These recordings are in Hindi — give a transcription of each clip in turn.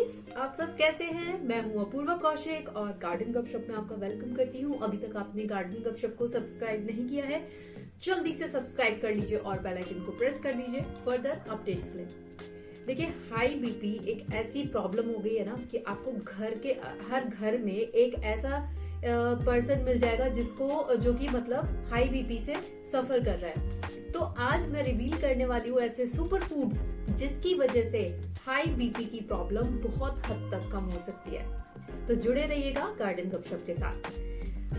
गाइस, आप सब कैसे हैं? मैं हूं अपूर्वा कौशिक और गार्डन गपशप में आपका वेलकम करती हूं। अभी तक आपने गार्डन गपशप को सब्सक्राइब नहीं किया है, जल्दी से सब्सक्राइब कर लीजिए और बेल आइकन को प्रेस कर दीजिए फर्दर अपडेट्स के लिए। देखिए, हाई बीपी एक ऐसी प्रॉब्लम हो गई है ना कि आपको हर घर में एक ऐसा पर्सन मिल जाएगा जिसको जो कि मतलब हाई बीपी से सफर कर रहा है। तो आज मैं रिवील करने वाली हूँ ऐसे सुपर फूड्स जिसकी वजह से हाई बीपी की प्रॉब्लम बहुत हद तक कम हो सकती है। तो जुड़े रहिएगा गार्डन गपशप के साथ।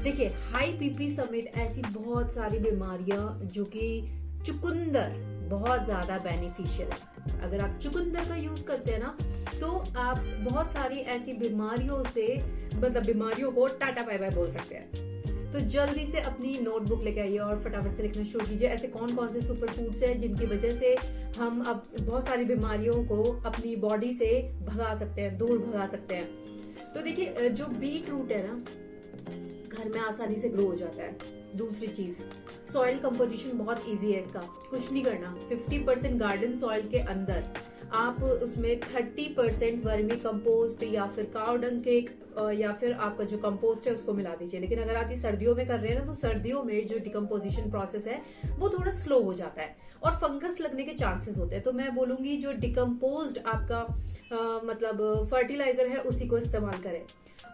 देखिए, हाई बीपी समेत ऐसी बहुत सारी बीमारियां जो कि चुकंदर बहुत ज्यादा बेनिफिशियल है। अगर आप चुकंदर का यूज करते हैं ना तो आप बहुत सारी ऐसी बीमारियों को टाटा बाय बाय बोल सकते हैं। तो जल्दी से अपनी नोटबुक लेके आइए और फटाफट से लिखना शुरू कीजिए ऐसे कौन कौन से सुपर फूड्स हैं जिनकी वजह से हम अब बहुत सारी बीमारियों को अपनी बॉडी से दूर भगा सकते हैं। तो देखिए, जो बीट रूट है ना घर में आसानी से ग्रो हो जाता है। दूसरी चीज, सॉइल कंपोजिशन बहुत इजी है इसका, कुछ नहीं करना। 50% गार्डन सॉइल के अंदर आप उसमें 30% वर्मी कंपोस्ट या फिर काउ डंग केक या फिर आपका जो कंपोस्ट है उसको मिला दीजिए। लेकिन अगर आप ये सर्दियों में कर रहे हैं ना तो सर्दियों में जो डिकम्पोजिशन प्रोसेस है वो थोड़ा स्लो हो जाता है और फंगस लगने के चांसेस होते हैं। तो मैं बोलूंगी जो डिकम्पोज्ड आपका मतलब फर्टिलाइजर है उसी को इस्तेमाल करें।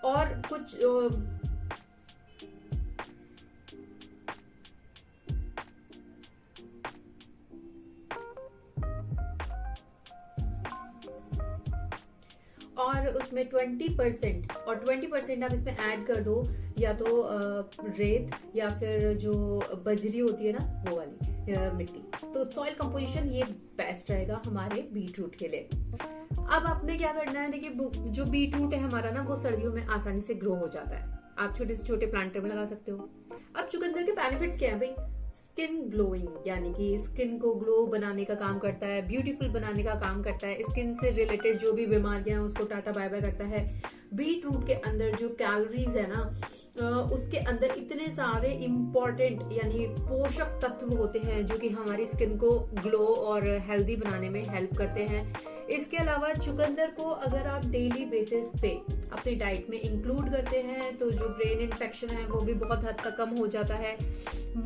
और कुछ और उसमें 20% और 20% आप इसमें ऐड कर दो या तो रेत या फिर जो बजरी होती है ना वो वाली मिट्टी। तो सॉइल कंपोजिशन ये बेस्ट रहेगा हमारे बीट रूट के लिए। अब आपने क्या करना है, देखिए जो बीट रूट है हमारा ना वो सर्दियों में आसानी से ग्रो हो जाता है। आप छोटे से छोटे प्लांटर में लगा सकते हो। अब चुकंदर के बेनिफिट्स क्या है भाई? स्किन ग्लोइंग, यानी कि स्किन को ग्लो बनाने का काम करता है, ब्यूटीफुल बनाने का काम करता है। स्किन से रिलेटेड जो भी बीमारियां हैं उसको टाटा बाय बाय करता है। बीट रूट के अंदर जो कैलोरीज है ना उसके अंदर इतने सारे इंपॉर्टेंट यानी पोषक तत्व होते हैं जो कि हमारी स्किन को ग्लो और हेल्दी बनाने में हेल्प करते हैं। इसके अलावा चुकंदर को अगर आप डेली बेसिस पे अपनी डाइट में इंक्लूड करते हैं तो जो ब्रेन इन्फेक्शन है वो भी बहुत हद तक कम हो जाता है।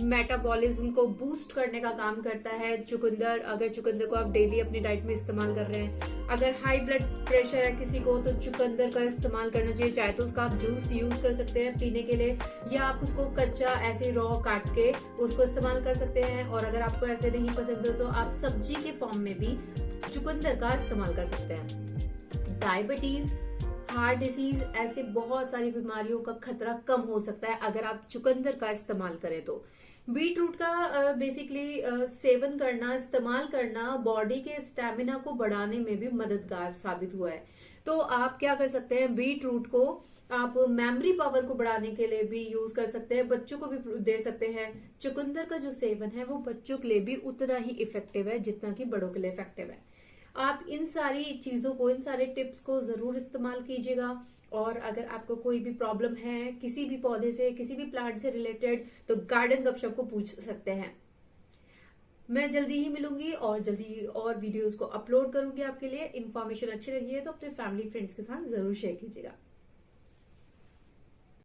मेटाबॉलिज्म को बूस्ट करने का काम करता है चुकंदर। अगर चुकंदर को आप डेली अपनी डाइट में इस्तेमाल कर रहे हैं, अगर हाई ब्लड प्रेशर है किसी को तो चुकंदर का इस्तेमाल करना चाहिए। चाहे तो उसका आप जूस यूज कर सकते हैं पीने के लिए या आप उसको कच्चा ऐसे रॉ काट के उसको इस्तेमाल कर सकते हैं। और अगर आपको ऐसे नहीं पसंद हो तो आप सब्जी के फॉर्म में भी चुकंदर का इस्तेमाल कर सकते हैं। डायबिटीज, हार्ट डिसीज, ऐसे बहुत सारी बीमारियों का खतरा कम हो सकता है अगर आप चुकंदर का इस्तेमाल करें तो। बीट रूट का बेसिकली सेवन करना, इस्तेमाल करना बॉडी के स्टेमिना को बढ़ाने में भी मददगार साबित हुआ है। तो आप क्या कर सकते हैं, बीट रूट को आप मेमोरी पावर को बढ़ाने के लिए भी यूज कर सकते हैं, बच्चों को भी दे सकते हैं। चुकंदर का जो सेवन है वो बच्चों के लिए भी उतना ही इफेक्टिव है जितना कि बड़ों के लिए इफेक्टिव है। आप इन सारी चीजों को, इन सारे टिप्स को जरूर इस्तेमाल कीजिएगा। और अगर आपको कोई भी प्रॉब्लम है किसी भी पौधे से, किसी भी प्लांट से रिलेटेड, तो गार्डन गपशप को पूछ सकते हैं। मैं जल्दी ही मिलूंगी और जल्दी और वीडियोस को अपलोड करूंगी आपके लिए। इन्फॉर्मेशन अच्छी लगी है तो अपने फैमिली फ्रेंड्स के साथ जरूर शेयर कीजिएगा।